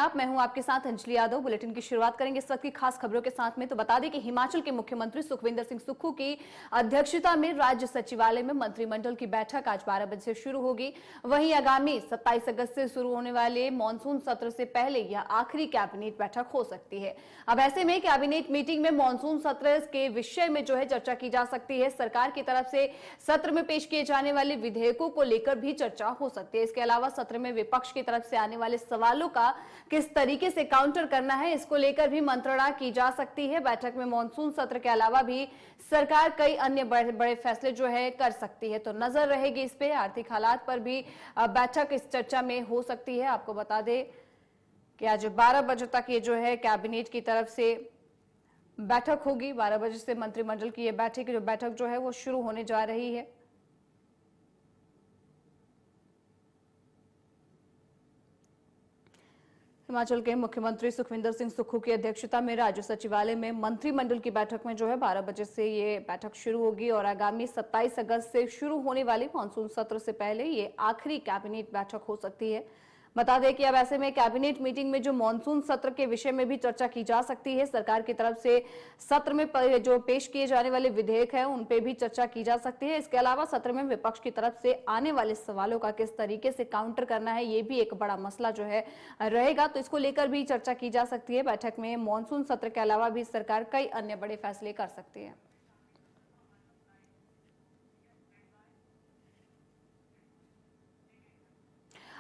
आप, मैं हूं आपके साथ अंजलि यादव। बुलेटिन की शुरुआत करेंगे इस वक्त की खास खबरों के साथ में। तो बता दें कि हिमाचल के मुख्यमंत्री सुखविंदर सिंह सुक्खू की अध्यक्षता में राज्य सचिवालय में मंत्रिमंडल की बैठक आज 12 बजे से शुरू होगी। वहीं आगामी 27 अगस्त से शुरू होने वाले मानसून सत्र से पहले यह आखिरी कैबिनेट बैठक हो सकती है। अब ऐसे में कैबिनेट मीटिंग में मानसून सत्र के विषय में जो है चर्चा की जा सकती है। सरकार की तरफ से सत्र में पेश किए जाने वाले विधेयकों को लेकर भी चर्चा हो सकती है। इसके अलावा सत्र में विपक्ष की तरफ से आने वाले सवालों का किस तरीके से काउंटर करना है, इसको लेकर भी मंत्रणा की जा सकती है। बैठक में मानसून सत्र के अलावा भी सरकार कई अन्य बड़े फैसले जो है कर सकती है, तो नजर रहेगी इस पे। आर्थिक हालात पर भी बैठक इस चर्चा में हो सकती है। आपको बता दें कि आज 12 बजे तक ये जो है कैबिनेट की तरफ से बैठक होगी। 12 बजे से मंत्रिमंडल की ये बैठक जो है वो शुरू होने जा रही है। हिमाचल के मुख्यमंत्री सुखविंदर सिंह सुक्खू की अध्यक्षता में राज्य सचिवालय में मंत्रिमंडल की बैठक में जो है 12 बजे से ये बैठक शुरू होगी और आगामी 27 अगस्त से शुरू होने वाले मानसून सत्र से पहले ये आखिरी कैबिनेट बैठक हो सकती है। बता दें कि अब ऐसे में कैबिनेट मीटिंग में जो मानसून सत्र के विषय में भी चर्चा की जा सकती है। सरकार की तरफ से सत्र में जो पेश किए जाने वाले विधेयक हैं उन पे भी चर्चा की जा सकती है। इसके अलावा सत्र में विपक्ष की तरफ से आने वाले सवालों का किस तरीके से काउंटर करना है, ये भी एक बड़ा मसला जो है रहेगा, तो इसको लेकर भी चर्चा की जा सकती है। बैठक में मानसून सत्र के अलावा भी सरकार कई अन्य बड़े फैसले कर सकती है।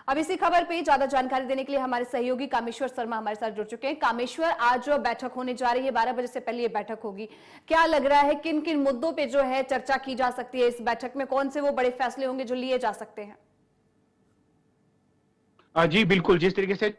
अब इसी खबर पे ज्यादा जानकारी देने के लिए हमारे सहयोगी कामेश्वर शर्मा हमारे साथ जुड़ चुके हैं। कामेश्वर, आज जो बैठक होने जा रही है 12 बजे से पहले ये बैठक होगी, क्या लग रहा है किन किन मुद्दों पे जो है चर्चा की जा सकती है? इस बैठक में कौन से वो बड़े फैसले होंगे जो लिए जा सकते हैं? जी बिल्कुल, जिस तरीके से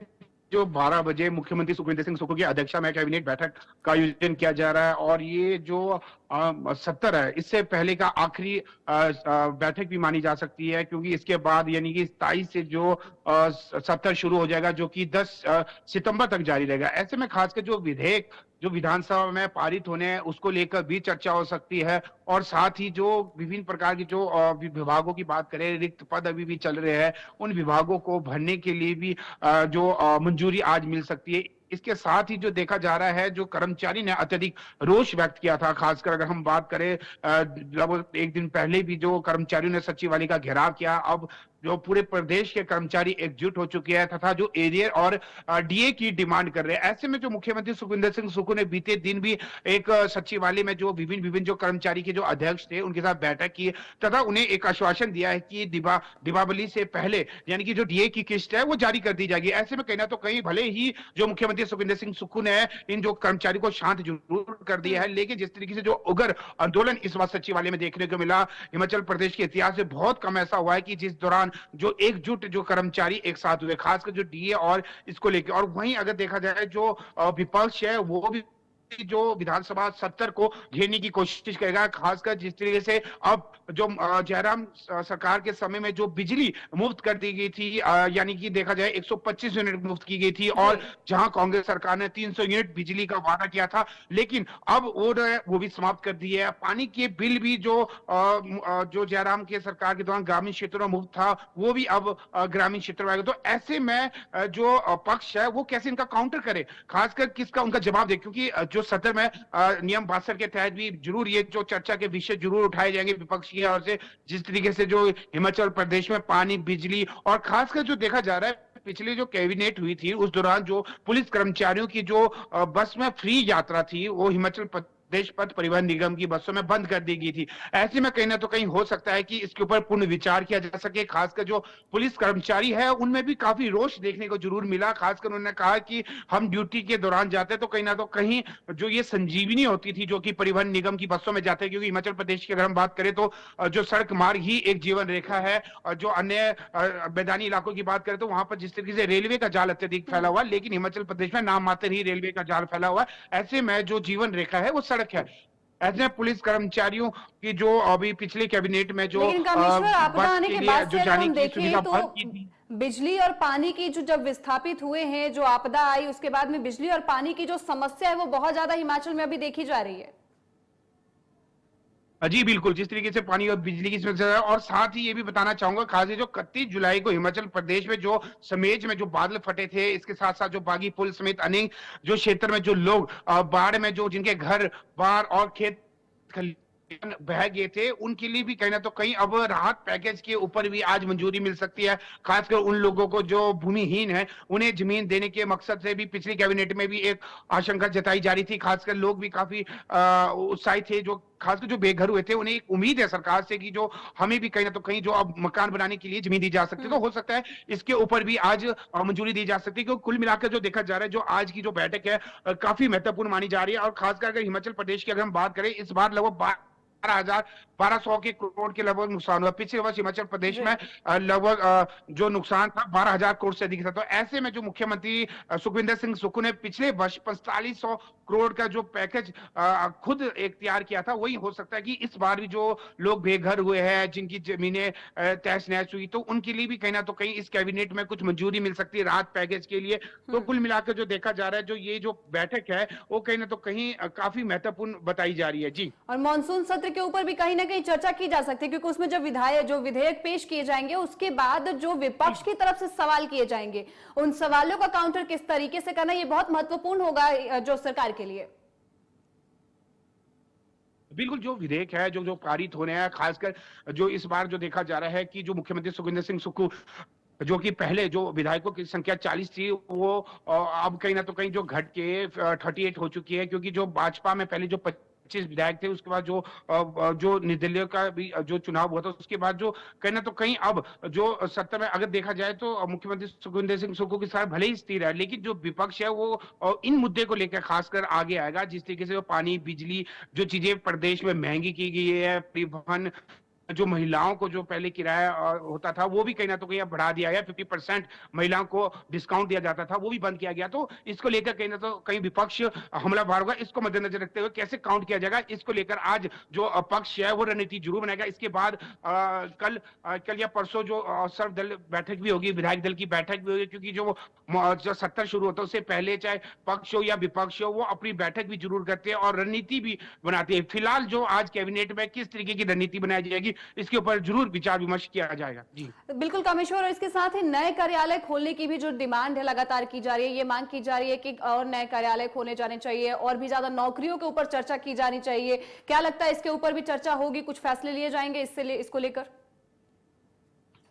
जो 12 बजे मुख्यमंत्री सुखविंदर सिंह सुक्खू की अध्यक्षता में कैबिनेट बैठक का आयोजन किया जा रहा है और ये जो सत्र है इससे पहले का आखिरी बैठक भी मानी जा सकती है, क्योंकि इसके बाद यानी कि 27 से जो सत्र शुरू हो जाएगा जो कि 10 सितंबर तक जारी रहेगा। ऐसे में खासकर जो विधेयक जो विधानसभा में पारित होने हैं उसको लेकर भी चर्चा हो सकती है और साथ ही जो विभिन्न प्रकार की जो विभागों की बात करें, रिक्त पद अभी भी चल रहे हैं, उन विभागों को भरने के लिए भी जो मंजूरी आज मिल सकती है। इसके साथ ही जो देखा जा रहा है, जो कर्मचारी ने अत्यधिक रोष व्यक्त किया था, खासकर अगर हम बात करें लगभग एक दिन पहले भी जो कर्मचारियों ने सचिवालय का घेराव किया, अब जो पूरे प्रदेश के कर्मचारी एकजुट हो चुके हैं तथा जो एरियर और डीए की डिमांड कर रहे हैं। ऐसे में जो मुख्यमंत्री सुखविंदर सिंह सुक्खू ने बीते दिन भी एक सचिवालय में जो विभिन्न जो कर्मचारी के जो अध्यक्ष थे उनके साथ बैठक की तथा उन्हें एक आश्वासन दिया है कि दीपावली से पहले यानी कि जो डीए की किस्त है वो जारी कर दी जाएगी। ऐसे में कहीं ना तो कहीं भले ही जो मुख्यमंत्री सुखविंदर सिंह सुक्खू ने इन जो कर्मचारी को शांत जरूर कर दिया है, लेकिन जिस तरीके से जो उग्र आंदोलन इस बार सचिवालय में देखने को मिला, हिमाचल प्रदेश के इतिहास में बहुत कम ऐसा हुआ है कि जिस दौरान जो एकजुट जो कर्मचारी एक साथ हुए, खासकर जो डीए और इसको लेकर। और वहीं अगर देखा जाए जो विपक्ष है वो भी जो विधानसभा सत्र को घेरने की कोशिश करेगा, खासकर जिस तरीके से अब जो जयराम सरकार के समय में जो बिजली मुफ्त कर दी गई थी, यानी कि देखा जाए 125 यूनिट मुफ्त की गई थी और जहां कांग्रेस सरकार ने 300 यूनिट बिजली का वादा किया था, लेकिन अब वो भी समाप्त कर दी है। पानी के बिल भी जो जयराम के सरकार के दौरान ग्रामीण क्षेत्रों में मुफ्त था वो भी अब ग्रामीण क्षेत्रों में आएगा। तो ऐसे में जो पक्ष है वो कैसे इनका काउंटर करे, खासकर किसका उनका जवाब दे, क्योंकि जो सत्र में नियम 62 के तहत भी जरूर ये जो चर्चा के विषय जरूर उठाए जाएंगे विपक्ष की ओर से, जिस तरीके से जो हिमाचल प्रदेश में पानी, बिजली और खासकर जो देखा जा रहा है पिछली जो कैबिनेट हुई थी उस दौरान जो पुलिस कर्मचारियों की जो बस में फ्री यात्रा थी वो हिमाचल प्रदेश पथ परिवहन निगम की बसों में बंद कर दी गई थी। ऐसे में कहीं ना तो कहीं हो सकता है कि इसके ऊपर पूर्ण विचार किया जा सके। खासकर जो पुलिस कर्मचारी है उनमें भी काफी रोष देखने को जरूर मिला। खासकर उन्होंने कहा कि हम ड्यूटी के दौरान जाते तो कहीं जो ये संजीवनी होती थी जो कि परिवहन निगम की बसों में जाते, क्योंकि हिमाचल प्रदेश की अगर हम बात करें तो जो सड़क मार्ग ही एक जीवन रेखा है और जो अन्य मैदानी इलाकों की बात करें तो वहां पर जिस तरीके से रेलवे का जाल अत्यधिक फैला हुआ, लेकिन हिमाचल प्रदेश में नाम मात्र ही रेलवे का जाल फैला हुआ। ऐसे में जो जीवन रेखा है वो सड़क है। ऐसे पुलिस कर्मचारियों की जो अभी पिछले कैबिनेट में जो आपदा आने के बाद से हम देखें तो की बिजली और पानी की जो जब विस्थापित हुए हैं, जो आपदा आई उसके बाद में बिजली और पानी की जो समस्या है वो बहुत ज्यादा हिमाचल में अभी देखी जा रही है। जी बिल्कुल, जिस तरीके से पानी और बिजली की समस्या है, और साथ ही ये भी बताना चाहूँगा, खास ये जो 31 जुलाई को हिमाचल प्रदेश में जो समेज में जो बादल फटे थे, इसके साथ-साथ जो बागी पुल समेत अनेक जो क्षेत्र में जो लोग बाढ़ में जो जिनके घर-बार और खेत खलिहान बह गए थे, उनके लिए भी कहीं न तो कहीं अब राहत पैकेज के ऊपर भी आज मंजूरी मिल सकती है। खासकर उन लोगों को जो भूमिहीन हैं, उन्हें ज़मीन देने के मकसद से भी पिछली कैबिनेट में भी एक आशंका जताई जा रही थी। खासकर लोग भी काफ़ी उत्साहित थे, जो खासकर जो बेघर हुए थे, उन्हें एक उम्मीद है सरकार से कि जो हमें भी कहीं न तो कहीं जो अब मकान बनाने के लिए ज़मीन दी जा सकती है। तो हो सकता है इसके ऊपर भी आज मंजूरी दी जा सकती है, क्योंकि कुल मिलाकर जो देखा जा रहा है, जो आज की जो बैठक है काफ़ी महत्वपूर्ण मानी जा रही है, और खासकर अगर हिमाचल प्रदेश की अगर हम बात करें, इस बार लगभग 1200 के करोड़ के लगभग नुकसान हुआ। पिछले वर्ष हिमाचल प्रदेश में लगभग जो नुकसान था 12,000 करोड़ से अधिक था। तो ऐसे में जो मुख्यमंत्री सुखविंदर सिंह सुक्खू ने पिछले वर्ष 4500 करोड़ का जो पैकेज खुद इख्तियार किया था, वही हो सकता है कि इस बार भी जो लोग बेघर हुए हैं, जिनकी जमीनें तहस-नहस हुई, तो उनके लिए भी कहीं न तो कहीं इस कैबिनेट में कुछ मंजूरी मिल सकती है राहत पैकेज के लिए। तो कुल मिलाकर जो देखा जा रहा है, जो ये जो बैठक है, वो कहीं न तो कहीं काफ़ी महत्वपूर्ण बताई जा रही है। जी। और मॉनसून सत्र के ऊपर भी कहीं ना कहीं चर्चा की जा सकती है, क्योंकि उसमें जो विधेयक पेश किए जाएंगे, उसके बाद जो विपक्ष की तरफ से सवाल किए जाएंगे, उन सवालों का काउंटर किस तरीके से करना, ये बहुत महत्वपूर्ण होगा जो सरकार के लिए। बिल्कुल, जो विधेयक है, जो जो पारित हो रहे हैं, खासकर जो इस बार जो देखा जा रहा है कि जो मुख्यमंत्री सुखविंदर सिंह सुक्खू, जो कि पहले जो विधायकों की संख्या 40 थी, वो अब कहीं न तो कहीं जो घट के 38 हो चुकी है, क्योंकि जो भाजपा में पहले जो 25 विधायक थे, उसके बाद जो निर्दलीय का भी जो चुनाव हुआ था, उसके बाद जो कहीं न तो कहीं अब जो सत्ता में अगर देखा जाए, तो मुख्यमंत्री सुखविंदर सिंह सुक्खू की सरकार भले ही स्थिर है, लेकिन जो विपक्ष है वो इन मुद्दे को लेकर खासकर आगे आएगा। जिस तरीके से वो पानी, बिजली, जो चीजें प्रदेश में महंगी की गई है, परिवहन, जो महिलाओं को जो पहले किराया होता था, वो भी कहीं न तो कहीं अब बढ़ा दिया गया। 50% महिलाओं को डिस्काउंट दिया जाता था, वो भी बंद किया गया। तो इसको लेकर कहीं न तो कहीं विपक्ष हमलावर होगा। इसको मद्देनजर रखते हुए कैसे काउंट किया जाएगा, इसको लेकर आज जो पक्ष है वो रणनीति जरूर बनाएगा। इसके बाद कल या परसों जो सर्वदलीय बैठक भी होगी, विधायक दल की बैठक भी होगी, क्योंकि जो सत्र शुरू होता है, उससे पहले चाहे पक्ष हो या विपक्ष हो, वो अपनी बैठक भी जरूर करते हैं और रणनीति भी बनाते हैं। फिलहाल जो आज कैबिनेट में किस तरीके की रणनीति बनाई जाएगी, इसके ऊपर जरूर विचार विमर्श किया जाएगा। जी बिल्कुल कामेश्वर, और इसके साथ ही नए कार्यालय खोलने की भी जो डिमांड है लगातार की जा रही है, ये मांग की जा रही है कि और नए कार्यालय खोले जाने चाहिए और भी ज्यादा नौकरियों के ऊपर चर्चा की जानी चाहिए। क्या लगता है, इसके ऊपर भी चर्चा होगी, कुछ फैसले लिए जाएंगे इसको लेकर?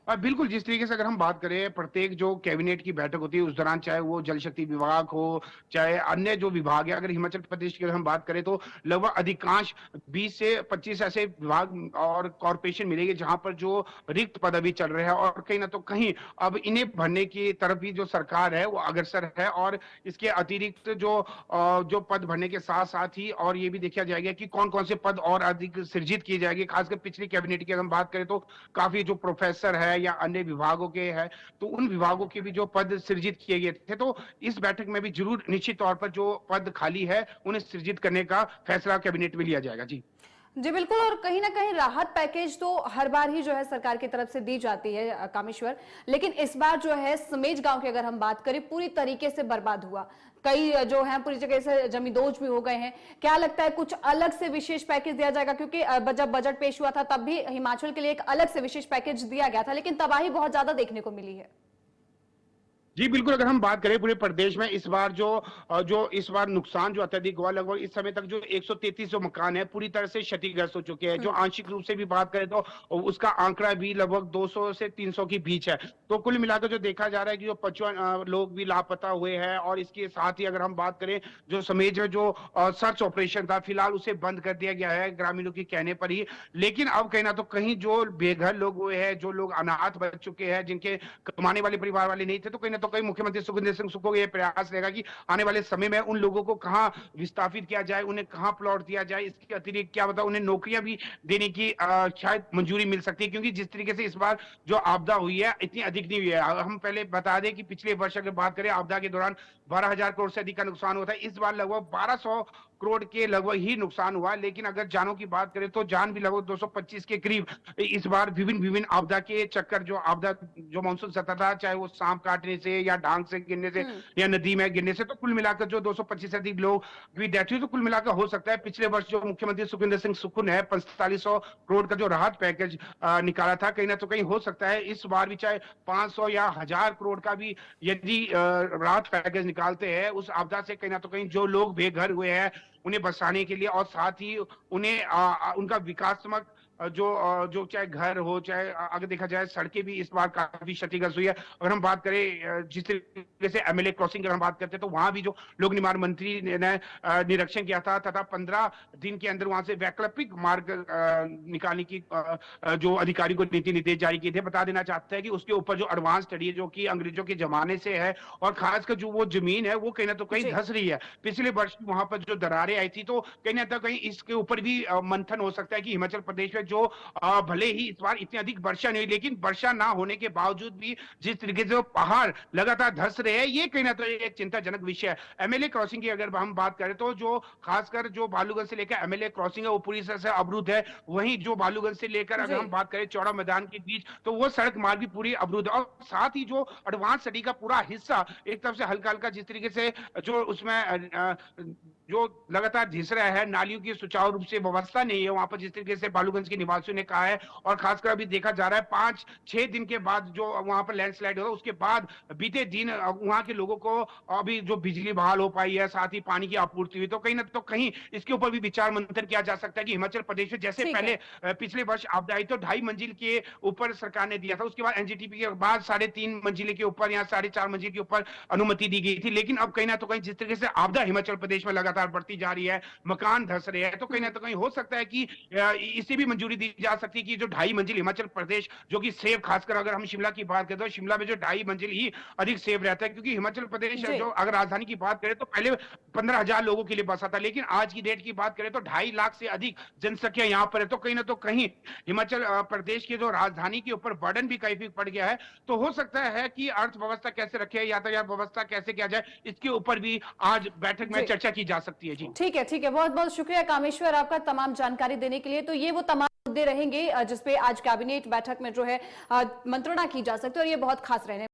बिल्कुल, जिस तरीके से अगर हम बात करें, प्रत्येक जो कैबिनेट की बैठक होती है, उस दौरान चाहे वो जल शक्ति विभाग हो, चाहे अन्य जो विभाग है, अगर हिमाचल प्रदेश की अगर हम बात करें, तो लगभग अधिकांश 20 से 25 ऐसे विभाग और कॉर्पोरेशन मिलेंगे जहां पर जो रिक्त पद अभी चल रहे हैं, और कहीं ना तो कहीं अब इन्हें भरने की तरफ भी जो सरकार है वो अग्रसर है। और इसके अतिरिक्त जो पद भरने के साथ साथ ही और ये भी देखा जाएगा कि कौन कौन से पद और अधिक सृजित किए जाएंगे। खासकर पिछली कैबिनेट की अगर हम बात करें, तो काफी जो प्रोफेसर है या अन्य विभागों के हैं, तो उन विभागों के भी जो पद सृजित किए गए थे, तो इस बैठक में भी जरूर निश्चित तौर पर जो पद खाली है उन्हें सृजित करने का फैसला कैबिनेट में लिया जाएगा। जी जी बिल्कुल, और कहीं ना कहीं राहत पैकेज तो हर बार ही जो है सरकार की तरफ से दी जाती है कामेश्वर, लेकिन इस बार जो है समेज गांव की अगर हम बात करें, पूरी तरीके से बर्बाद हुआ। कई जो हैं पूरी जगह से जमींदोज भी हो गए हैं। क्या लगता है कुछ अलग से विशेष पैकेज दिया जाएगा? क्योंकि जब बजट पेश हुआ था तब भी हिमाचल के लिए एक अलग से विशेष पैकेज दिया गया था, लेकिन तबाही बहुत ज्यादा देखने को मिली है। जी बिल्कुल, अगर हम बात करें पूरे प्रदेश में इस बार जो इस बार नुकसान जो अत्यधिक हुआ, लगभग इस समय तक जो 133 जो मकान है पूरी तरह से क्षतिग्रस्त हो चुके हैं। जो आंशिक रूप से भी बात करें तो उसका आंकड़ा भी लगभग 200 से 300 के बीच है। तो कुल मिलाकर जो देखा जा रहा है कि जो 55 लोग भी लापता हुए हैं। और इसके साथ ही अगर हम बात करें, जो समेज में जो सर्च ऑपरेशन था, फिलहाल उसे बंद कर दिया गया है ग्रामीणों के कहने पर ही। लेकिन अब कहना तो कहीं जो बेघर लोग हुए हैं, जो लोग अनाथ बच चुके हैं, जिनके कमाने वाले परिवार वाले नहीं थे, तो कहीं तो कहीं मुख्यमंत्री सुखविंदर सिंह सुक्खू को यह प्रयास रहेगा कि आने वाले समय में उन लोगों को कहां विस्थापित किया जाए, उन्हें कहां प्लॉट दिया जाए। इसके अतिरिक्त क्या बता, उन्हें नौकरियां भी देने की शायद मंजूरी मिल सकती है, क्योंकि जिस तरीके से इस बार जो आपदा हुई है इतनी अधिक नहीं हुई है। हम पहले बता दें कि पिछले वर्ष अगर बात करें, आपदा के दौरान 12,000 करोड़ से अधिक का नुकसान होता है। इस बार लगभग 1200 करोड़ के लगभग ही नुकसान हुआ। लेकिन अगर जानों की बात करें तो जान भी लगभग 225 के करीब इस बार विभिन्न विभिन्न आपदा के चक्कर, जो आपदा जो मानसून सत्र था, चाहे वो सांप काटने से या डांग से गिरने से या नदी में गिरने से, तो कुल मिलाकर जो 225 से अधिक लोग की डेथ हुई। तो कुल मिलाकर हो सकता है पिछले वर्ष जो मुख्यमंत्री सुखविंदर सिंह सुक्खू ने 4500 करोड़ का जो राहत पैकेज निकाला था, कहीं ना तो कहीं हो सकता है इस बार भी चाहे 500 या 1000 करोड़ का भी यदि राहत पैकेज निकालते हैं, उस आपदा से कहीं ना तो कहीं जो लोग बेघर हुए हैं उन्हें बचाने के लिए, और साथ ही उन्हें उनका विकासात्मक जो चाहे घर हो, चाहे अगर देखा जाए सड़कें भी इस बार काफी क्षतिग्रस्त हुई है। अगर हम बात करें जिस तरीके से एमएलए क्रॉसिंग, अगर हम बात करते हैं तो वहां भी जो लोक निर्माण मंत्री ने निरीक्षण किया था, तथा 15 दिन के अंदर वहां से वैकल्पिक मार्ग निकालने की जो अधिकारी को नीति निर्देश जारी किए थे। बता देना चाहते हैं कि उसके ऊपर जो एडवांस स्टडी है, जो कि अंग्रेजों के जमाने से है, और खासकर जो वो जमीन है वो कहीं ना तो कहीं धंस रही है। पिछले वर्ष वहां पर जो दरारें आई थी, तो कहीं ना तो कहीं इसके ऊपर भी मंथन हो सकता है कि हिमाचल प्रदेश में जो भले ही इस बार इतनी अधिक वर्षा नहीं हुई, लेकिन वर्षा ना होने के बावजूद भी जिस तरीके से पहाड़ लगातार धंस रहे हैं, ये कहीं ना तो एक चिंताजनक विषय है। एमएलए क्रॉसिंग की अगर हम बात करें तो जो खासकर जो बालूगंज से लेकर एमएलए क्रॉसिंग है वो पूरी तरह से अवरुद्ध है। वहीं जो बालूगंज से लेकर अगर हम बात करें चौड़ा मैदान के बीच, तो वो सड़क मार्ग भी पूरी अवरुद्ध है। और साथ ही जो एडवांस स्टडी का पूरा हिस्सा एक तरफ से हल्का हल्का जिस तरीके से जो उसमें जो लगातार धिस रहा है, नालियों की सुचारू रूप से व्यवस्था नहीं है वहां पर, जिस तरीके से बालूगंज के निवासियों ने कहा है। और खासकर अभी देखा जा रहा है 5-6 दिन के बाद जो वहां पर लैंडस्लाइड हुआ, उसके बाद बीते दिन वहां के लोगों को अभी जो बिजली बहाल हो पाई है, साथ ही पानी की आपूर्ति हुई। तो कहीं ना तो कहीं इसके ऊपर भी विचार मंथन किया जा सकता है कि हिमाचल प्रदेश में जैसे पहले पिछले वर्ष आपदा आई तो 2.5 मंजिल के ऊपर सरकार ने दिया था, उसके बाद एनजीटीपी के बाद 3.5 मंजिले के ऊपर या 4.5 मंजिल के ऊपर अनुमति दी गई थी। लेकिन अब कहीं ना तो कहीं जिस तरीके से आपदा हिमाचल प्रदेश में लगातार बढ़ती जा रही है, मकान धंस रहे हैं, तो कहीं ना तो कहीं हो सकता है कि इसे भी मंजूरी दी जा सकती है कि जो 2.5 मंजिल हिमाचल प्रदेश, जो कि सेफ, खासकर अगर हम शिमला की बात करें तो शिमला में जो 2.5 मंजिल ही अधिक सेफ रहता है, क्योंकि हिमाचल प्रदेश जो अगर राजधानी की बात करें तो पहले 15,000 लोगों के लिए बसा था, लेकिन आज की डेट की बात करें तो 2.5 लाख से अधिक जनसंख्या यहाँ पर है। तो कहीं ना तो कहीं हिमाचल प्रदेश की जो राजधानी के ऊपर बर्डन भी काफी पड़ गया है। तो हो सकता है कि अर्थव्यवस्था कैसे रखे, यातायात व्यवस्था कैसे किया जाए, इसके ऊपर भी आज बैठक में चर्चा की जा सकती है। जी ठीक है, ठीक है, बहुत बहुत शुक्रिया कामेश्वर आपका तमाम जानकारी देने के लिए। तो ये वो तमाम मुद्दे रहेंगे जिसपे आज कैबिनेट बैठक में जो है मंत्रणा की जा सकती है, और ये बहुत खास रहने